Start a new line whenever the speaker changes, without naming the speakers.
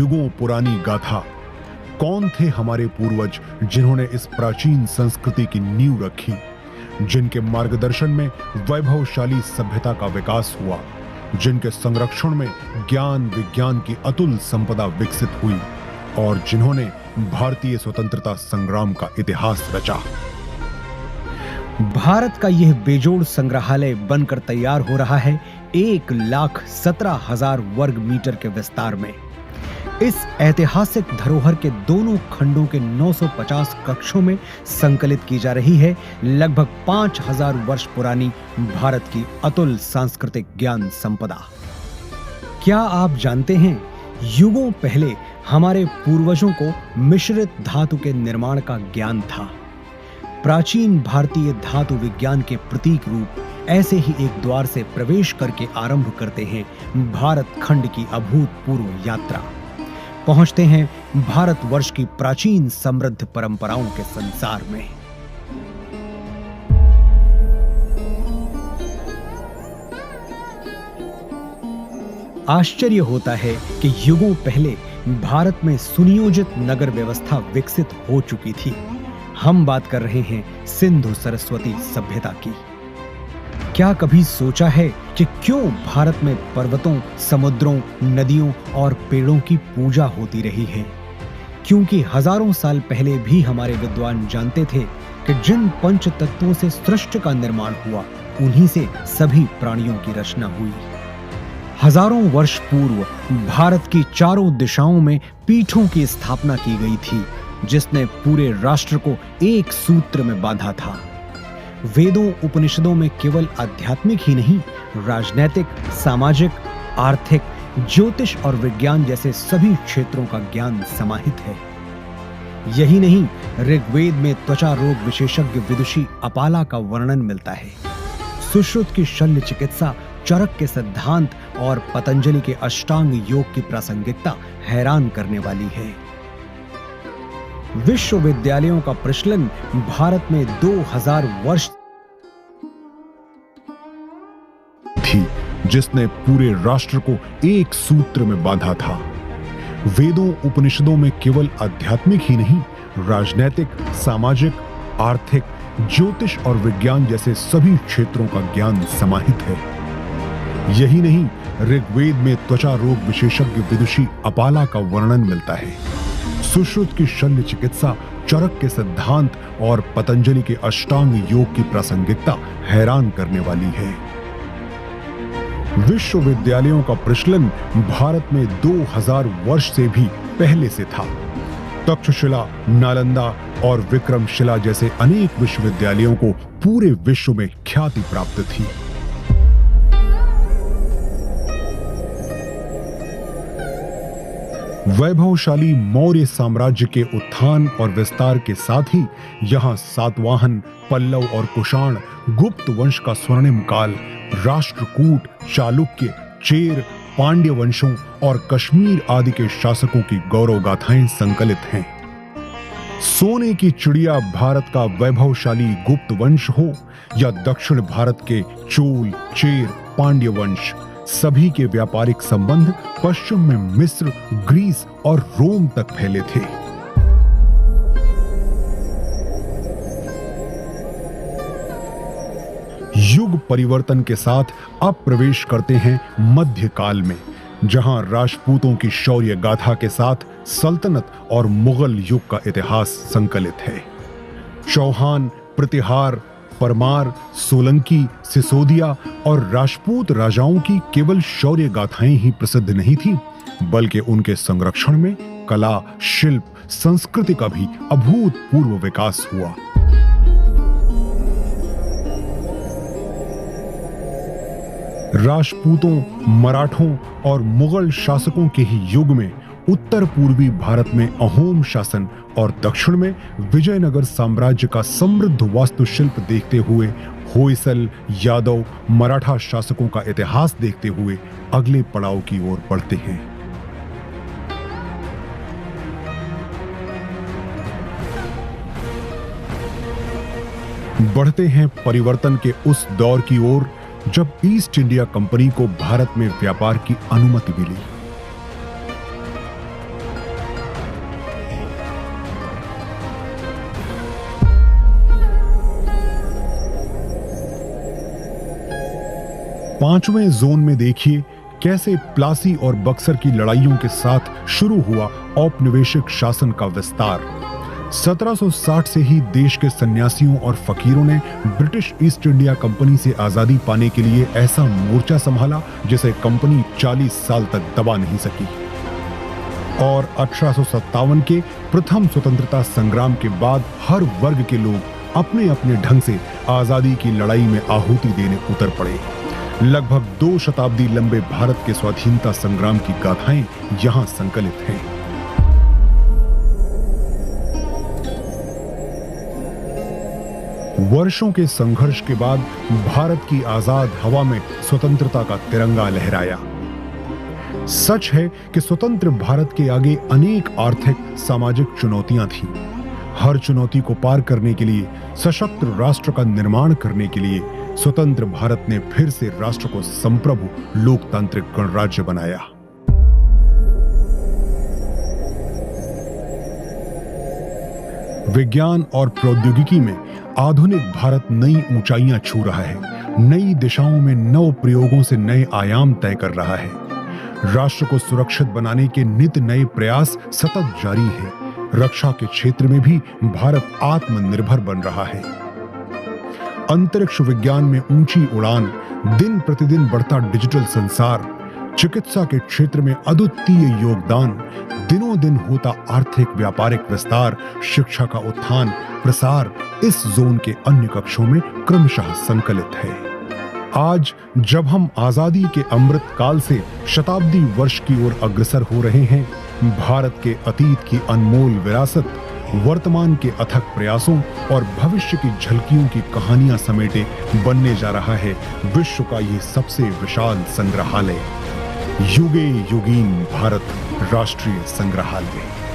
युगों पुरानी गाथा। कौन थे हमारे पूर्वज जिन्होंने इस प्राचीन संस्कृति की नींव रखी, जिनके मार्गदर्शन में वैभवशाली सभ्यता का विकास हुआ, जिनके संरक्षण में ज्ञान विज्ञान की अतुल संपदा विकसित हुई और जिन्होंने भारतीय स्वतंत्रता संग्राम का इतिहास रचा।
भारत का यह बेजोड़ संग्रहालय बनकर तैयार हो रहा है 1,17,000 वर्ग मीटर के विस्तार में। इस ऐतिहासिक धरोहर के दोनों खंडों के 950 कक्षों में संकलित की जा रही है लगभग 5,000 वर्ष पुरानी भारत की अतुल सांस्कृतिक ज्ञान संपदा। क्या आप जानते हैं, युगों पहले हमारे पूर्वजों को मिश्रित धातु के निर्माण का ज्ञान था। प्राचीन भारतीय धातु विज्ञान के प्रतीक रूप ऐसे ही एक द्वार से प्रवेश करके आरंभ करते हैं भारत खंड की अभूतपूर्व यात्रा। पहुंचते हैं भारतवर्ष की प्राचीन समृद्ध परंपराओं के संसार में। आश्चर्य होता है कि युगों पहले भारत में सुनियोजित नगर व्यवस्था विकसित हो चुकी थी। हम बात कर रहे हैं सिंधु सरस्वती सभ्यता की। क्या कभी सोचा है कि क्यों भारत में पर्वतों, समुद्रों, नदियों और पेड़ों की पूजा होती रही है? क्योंकि हजारों साल पहले भी हमारे विद्वान जानते थे कि जिन पंच तत्वों से सृष्टि का निर्माण हुआ, उन्हीं से सभी प्राणियों की रचना हुई। हजारों वर्ष पूर्व भारत की चारों दिशाओं में पीठों की स्थापना की गई थी, जिसने पूरे राष्ट्र को एक सूत्र में बांधा था। वेदों उपनिषदों में केवल आध्यात्मिक ही नहीं, राजनैतिक, सामाजिक, आर्थिक, ज्योतिष और विज्ञान जैसे सभी क्षेत्रों का ज्ञान समाहित है। यही नहीं, ऋग्वेद में त्वचा रोग विशेषज्ञ विदुषी अपाला का वर्णन मिलता है। सुश्रुत की शल्य चिकित्सा, चरक के सिद्धांत और पतंजलि के अष्टांग योग की प्रासंगिकता हैरान करने वाली है। विश्वविद्यालयों का प्रचलन भारत में 2000 वर्ष
थी, जिसने पूरे राष्ट्र को एक सूत्र में बांधा था। वेदों उपनिषदों में केवल आध्यात्मिक ही नहीं, राजनैतिक, सामाजिक, आर्थिक, ज्योतिष और विज्ञान जैसे सभी क्षेत्रों का ज्ञान समाहित है। यही नहीं, ऋग्वेद में त्वचा रोग विशेषज्ञ विदुषी अपाला का वर्णन मिलता है। सुश्रुत की शल्य चिकित्सा, चरक के सिद्धांत और पतंजलि के अष्टांग योग की प्रासंगिकता हैरान करने वाली है। विश्वविद्यालयों का प्रचलन भारत में 2000 वर्ष से भी पहले से था। तक्षशिला, नालंदा और विक्रमशिला जैसे अनेक विश्वविद्यालयों को पूरे विश्व में ख्याति प्राप्त थी। वैभवशाली मौर्य साम्राज्य के उत्थान और विस्तार के साथ ही यहां सातवाहन, पल्लव और कुषाण, गुप्त वंश का स्वर्णिम काल, राष्ट्रकूट, चालुक्य, चेर, पांड्य वंशों और कश्मीर आदि के शासकों की गौरव गाथाएं संकलित हैं। सोने की चिड़िया भारत का वैभवशाली गुप्त वंश हो या दक्षिण भारत के चोल, चेर, पांड्य वंश, सभी के व्यापारिक संबंध पश्चिम में मिस्र, ग्रीस और रोम तक फैले थे। युग परिवर्तन के साथ अब प्रवेश करते हैं मध्यकाल में, जहां राजपूतों की शौर्य गाथा के साथ सल्तनत और मुगल युग का इतिहास संकलित है। चौहान, प्रतिहार, परमार, सोलंकी, सिसोदिया और राजपूत राजाओं की केवल शौर्य गाथाएं ही प्रसिद्ध नहीं थी, बल्कि उनके संरक्षण में कला, शिल्प, संस्कृति का भी अभूतपूर्व विकास हुआ। राजपूतों, मराठों और मुगल शासकों के ही युग में उत्तर पूर्वी भारत में अहोम शासन और दक्षिण में विजयनगर साम्राज्य का समृद्ध वास्तुशिल्प देखते हुए होयसल, यादव, मराठा शासकों का इतिहास देखते हुए अगले पड़ाव की ओर बढ़ते हैं। बढ़ते हैं परिवर्तन के उस दौर की ओर जब ईस्ट इंडिया कंपनी को भारत में व्यापार की अनुमति मिली। 5वें जोन में देखिए कैसे प्लासी और बक्सर की लड़ाइयों के साथ शुरू हुआ औपनिवेशिक शासन का विस्तार। 1760 से ही देश के सन्यासियों और फकीरों ने ब्रिटिश ईस्ट इंडिया कंपनी से आजादी पाने के लिए ऐसा मोर्चा संभाला जिसे कंपनी 40 साल तक दबा नहीं सकी। और 1857 के प्रथम स्वतंत्रता संग्राम के बाद हर वर्ग के लोग अपने अपने ढंग से आजादी की लड़ाई में आहुति देने उतर पड़े। लगभग 2 शताब्दी लंबे भारत के स्वाधीनता संग्राम की गाथाएं यहां संकलित हैं। वर्षों के संघर्ष के बाद भारत की आजाद हवा में स्वतंत्रता का तिरंगा लहराया। सच है कि स्वतंत्र भारत के आगे अनेक आर्थिक सामाजिक चुनौतियां थीं। हर चुनौती को पार करने के लिए, सशक्त राष्ट्र का निर्माण करने के लिए स्वतंत्र भारत ने फिर से राष्ट्र को संप्रभु लोकतांत्रिक गणराज्य बनाया। विज्ञान और प्रौद्योगिकी में आधुनिक भारत नई ऊंचाइयां छू रहा है। नई दिशाओं में नव प्रयोगों से नए आयाम तय कर रहा है। राष्ट्र को सुरक्षित बनाने के नित नए प्रयास सतत जारी है। रक्षा के क्षेत्र में भी भारत आत्मनिर्भर बन रहा है। अंतरिक्ष विज्ञान में ऊंची उड़ान, दिन प्रतिदिन बढ़ता डिजिटल संसार, चिकित्सा के क्षेत्र में अद्वितीय योगदान, दिनों दिन होता आर्थिक व्यापारिक विस्तार, शिक्षा का उत्थान प्रसार इस जोन के अन्य कक्षों में क्रमशः संकलित है। आज जब हम आजादी के अमृत काल से शताब्दी वर्ष की ओर अग्रसर हो रहे हैं, भारत के अतीत की अनमोल विरासत, वर्तमान के अथक प्रयासों और भविष्य की झलकियों की कहानियां समेटे बनने जा रहा है विश्व का ये सबसे विशाल संग्रहालय, युगे युगीन भारत राष्ट्रीय संग्रहालय।